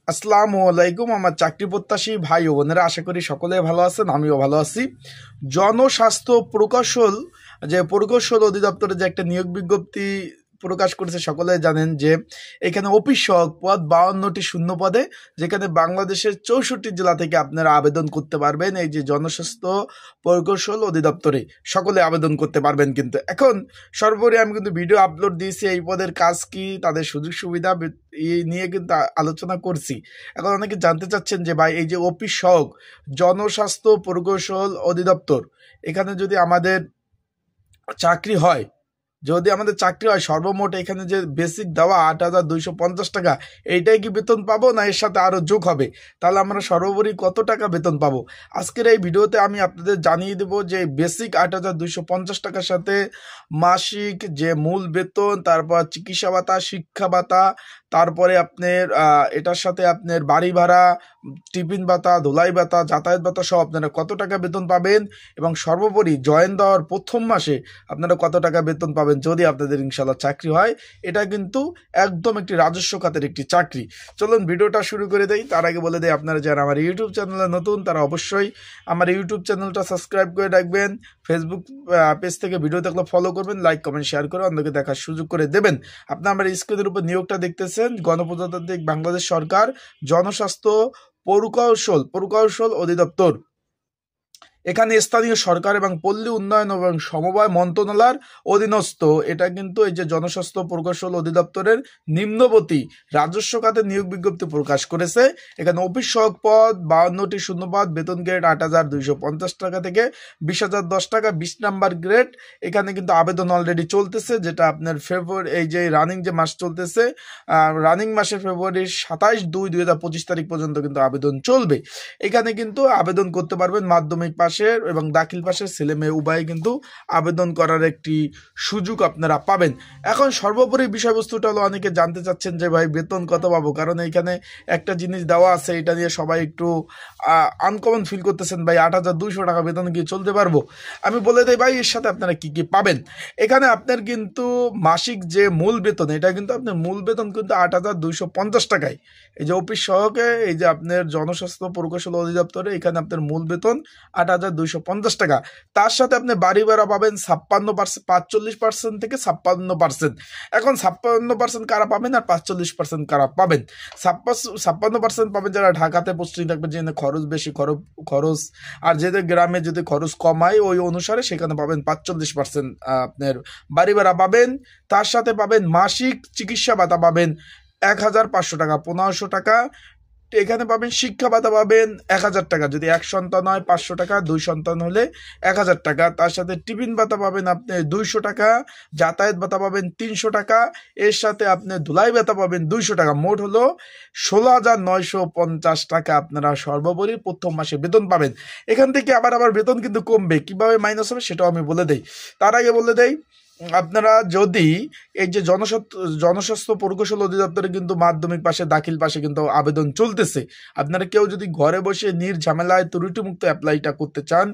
আসসালামু আলাইকুম। আমার চাকরি প্রত্যাশী ভাই ও বোনেরা, আশা করি সকলে ভালো আছেন, আমিও ভালো আছি। জনস্বাস্থ্য প্রকৌশল অধিদপ্তরের যে একটা নিয়োগ বিজ্ঞপ্তি প্রকাশ করেছে, সকলে জানেন যে এখানে অফিস সহায়ক পদ 52টি শূন্য পদে, যেখানে বাংলাদেশের 64 জেলা থেকে আপনারা আবেদন করতে পারবেন। এই যে জনস্বাস্থ্য প্রকৌশল অধিদপ্তরে সকলে আবেদন করতে পারবেন। কিন্তু এখন সর্বোপরি আমি কিন্তু ভিডিও আপলোড দিয়েছি, এই পদের কাজ কি, তাদের সুযোগ সুবিধা নিয়ে কিন্তু আলোচনা করছি। এখন অনেকে জানতে চাচ্ছেন যে ভাই, এই যে অফিস সহায়ক জনস্বাস্থ্য প্রকৌশল অধিদপ্তর, এখানে যদি আমাদের চাকরি হয়, সর্বমোট এখানে যে বেসিক দেওয়া 8,250 টাকা, এইটাই কি বেতন পাবো, না এর সাথে আরও যোগ হবে? তাহলে আমরা সর্বোপরি কত টাকা বেতন পাবো? আজকের এই ভিডিওতে আমি আপনাদের জানিয়ে দেবো যে বেসিক 8,250 টাকার সাথে মাসিক যে মূল বেতন, তারপর চিকিৎসা ভাতা, শিক্ষা ভাতা, তারপরে আপনার এটার সাথে আপনার বাড়ি ভাড়া, টিফিন ভাতা, ধুলাই ভাতা, যাতায়াত ভাতা সহ আপনারা কত টাকা বেতন পাবেন, এবং সর্বোপরি জয়েন দেওয়ার প্রথম মাসে আপনারা কত টাকা বেতন পাবেন যদি আপনাদের ইনশাল্লাহ চাকরি হয়। এটা কিন্তু একদম একটি রাজস্ব খাতের একটি চাকরি। চলুন ভিডিওটা শুরু করে দেই। তার আগে বলে দেই, আপনারা যারা আমার ইউটিউব চ্যানেলে নতুন, তারা অবশ্যই আমার ইউটিউব চ্যানেলটা সাবস্ক্রাইব করে রাখবেন। ফেসবুক পেজ থেকে ভিডিও দেখলে ফলো করবেন, লাইক কমেন্ট শেয়ার করে অন্যকে দেখার সুযোগ করে দেবেন। আপনার আমার স্ক্রিনের উপর নিয়োগটা দেখতেছেন, গণপ্রজাতান্ত্রিক বাংলাদেশ সরকার জনস্বাস্থ্য প্রকৌশল অধিদপ্তর। এখানে স্থানীয় সরকার এবং পল্লী উন্নয়ন এবং সমবায় মন্ত্রণালয়ের অধীনস্থ। এটা কিন্তু এই যে জনস্বাস্থ্য প্রকৌশল অধিদপ্তরের নিম্নবর্তী রাজস্ব খাতে নিয়োগ বিজ্ঞপ্তি প্রকাশ করেছে। এখানে অফিস সহায়ক পদ 52টি শূন্য পদ, বেতন গ্রেড 8,250 টাকা থেকে 20,010 টাকা, 20 নাম্বার গ্রেড। এখানে কিন্তু আবেদন অলরেডি চলতেছে, যেটা আপনার ফেব্রুয়ারি, এই যে রানিং যে মাস চলতেছে, রানিং মাসে ফেব্রুয়ারির 27/2/2025 তারিখ পর্যন্ত কিন্তু আবেদন চলবে। এখানে কিন্তু আবেদন করতে পারবেন মাধ্যমিক পাশের এবং দাখিল পাশের ছেলে মেয়ে উভয় কিন্তু আবেদন করার একটি সুযোগ আপনারা পাবেন। এখন সর্বোপরি বিষয়বস্তুটা হলো, অনেকে জানতে চাচ্ছেন যে ভাই বেতন কত পাবো, কারণ এইখানে একটা জিনিস দেওয়া আছে, এটা নিয়ে সবাই একটু আনকমন ফিল করতেছেন, ভাই 8,200 টাকা বেতন কি চলতে পারবো? আমি বলে দেই ভাই, এর সাথে আপনারা কি কি পাবেন। এখানে আপনার কিন্তু মাসিক যে মূল বেতন, এটা কিন্তু আপনার মূল বেতন কিন্তু 8,250 টাকায়। এই যে অফিস সহকে, এই যে আপনার জনস্বাস্থ্য প্রকৌশল অধিদপ্তরে, এখানে আপনার মূল বেতন 8,250 টাকা। তার সাথে আপনি বাড়ি ভাড়া পাবেন 56%, 45% থেকে 56%। এখন 56% কারা পাবেন আর 45% কারা পাবেন? 56% পাবেন যারা ঢাকাতে পোস্টিং থাকবে, যেখানে খরচ বেশি, খরচ আর যেদের গ্রামে যদি খরচ কম হয় ওই অনুসারে সেখানে পাবেন 45% আপনার বাড়ি ভাড়া পাবেন। তার সাথে পাবেন মাসিক চিকিৎসা ভাতা পাবেন 1,500 টাকা, 1,500 টাকা। এখানে পাবেন শিক্ষা ভাতা পাবেন 1,000 টাকা, যদি 1 সন্তান হয় 500 টাকা, 2 সন্তান হলে 1,000 টাকা। তার সাথে টিফিন ভাতা পাবেন আপনি 200 টাকা, যাতায়াত ভাতা পাবেন 300 টাকা, এর সাথে আপনি ধুলাই ভাতা পাবেন 200 টাকা। মোট হলো 16,950 টাকা আপনারা সর্বোপরি প্রথম মাসে বেতন পাবেন। এখান থেকে আবার বেতন কিন্তু কমবে, কিভাবে মাইনাস হবে সেটাও আমি বলে দেই। তার আগে বলে দেই, আপনারা যদি এই যে জনস্বাস্থ্য প্রকৌশল অধিদপ্তরে কিন্তু মাধ্যমিক পাশে, দাখিল পাশে কিন্তু আবেদন চলতেছে। আপনারা কেউ যদি ঘরে বসে নির্ঝামেলায় ত্রুটিমুক্ত অ্যাপ্লাইটা করতে চান,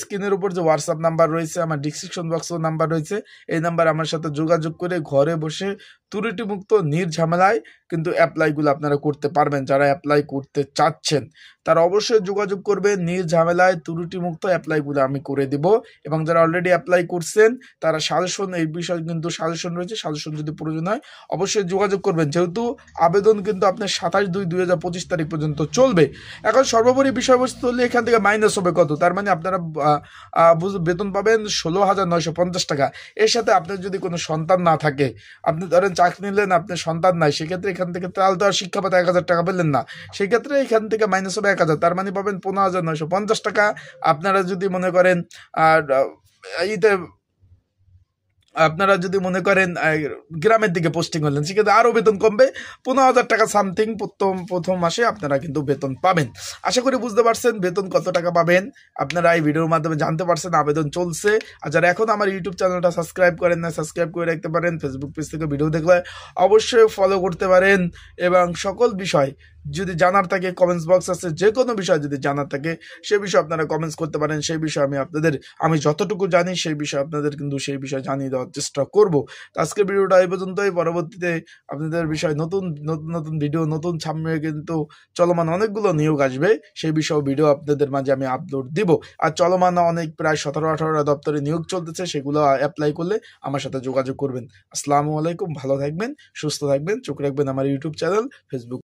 স্ক্রিনের উপর যে হোয়াটসঅ্যাপ নাম্বার রয়েছে, আমার ডিসক্রিপশন বক্সেও নাম্বার রয়েছে, এই নাম্বারে আমার সাথে যোগাযোগ করে ঘরে বসে ত্রুটিমুক্ত নির্ঝামেলায় কিন্তু অ্যাপ্লাইগুলো আপনারা করতে পারবেন। যারা অ্যাপ্লাই করতে চাচ্ছেন তারা অবশ্যই যোগাযোগ করবেন, নির্ঝামেলায় ত্রুটিমুক্ত অ্যাপ্লাইগুলো আমি করে দেব। এবং যারা অলরেডি অ্যাপ্লাই করছেন তারা সাজেশন, এই বিষয়ে কিন্তু সাজেশন রয়েছে, সাজেশন যদি প্রয়োজন হয় অবশ্যই যোগাযোগ করবেন, যেহেতু আবেদন কিন্তু আপনার 27/2/2025 তারিখ পর্যন্ত চলবে। এখন সর্বোপরি বিষয়বস্তু হলে এখান থেকে মাইনাস হবে কত, তার মানে আপনারা বেতন পাবেন 16,950 টাকা। এর সাথে আপনার যদি কোনো সন্তান না থাকে, আপনি ধরেন চাকরি নিলেন, আপনার সন্তান নাই, সেক্ষেত্রে এখান থেকে তাহলে তো আর শিক্ষা ভাতা 1,000 টাকা পেলেন না, সেক্ষেত্রে এখান থেকে মাইনাস হবে 1,000, তার মানে পাবেন 15,950 টাকা। আপনারা যদি মনে করেন গ্রামের দিকে পোস্টিং হলেন, সেক্ষেত্রে আরও বেতন কমবে, 15,000 টাকা সামথিং প্রথম মাসে আপনারা কিন্তু বেতন পাবেন। আশা করি বুঝতে পারছেন বেতন কত টাকা পাবেন, আপনারা এই ভিডিওর মাধ্যমে জানতে পারছেন। আবেদন চলছে। আর যারা এখন আমার ইউটিউব চ্যানেলটা সাবস্ক্রাইব করেন না, সাবস্ক্রাইব করে রাখতে পারেন। ফেসবুক পেজ থেকে ভিডিও দেখলে অবশ্যই ফলো করতে পারেন। এবং সকল বিষয় যদি জানার থাকে, কমেন্টস বক্স আছে, যে কোনো বিষয় যদি জানার থাকে সেই বিষয়ে আপনারা কমেন্টস করতে পারেন। সেই বিষয়ে আমি যতটুকু জানি সেই বিষয়ে আপনাদের কিন্তু সেই বিষয়ে জানিয়ে দেওয়ার দেওয়ার চেষ্টা করব। তো আজকের ভিডিওটা এই পর্যন্তই। পরবর্তীতে আপনাদের বিষয় নতুন নতুন নতুন ভিডিও, নতুন সামনে কিন্তু চলমান অনেকগুলো নিয়োগ আসবে, সেই বিষয়ে ভিডিও আপনাদের মাঝে আমি আপলোড দিব। আর চলমান অনেক প্রায় 17-18টা দপ্তরে নিয়োগ চলতেছে, সেগুলো অ্যাপ্লাই করলে আমার সাথে যোগাযোগ করবেন। আসসালামু আলাইকুম, ভালো থাকবেন, সুস্থ থাকবেন, চোখ রাখবেন আমার ইউটিউব চ্যানেল, ফেসবুক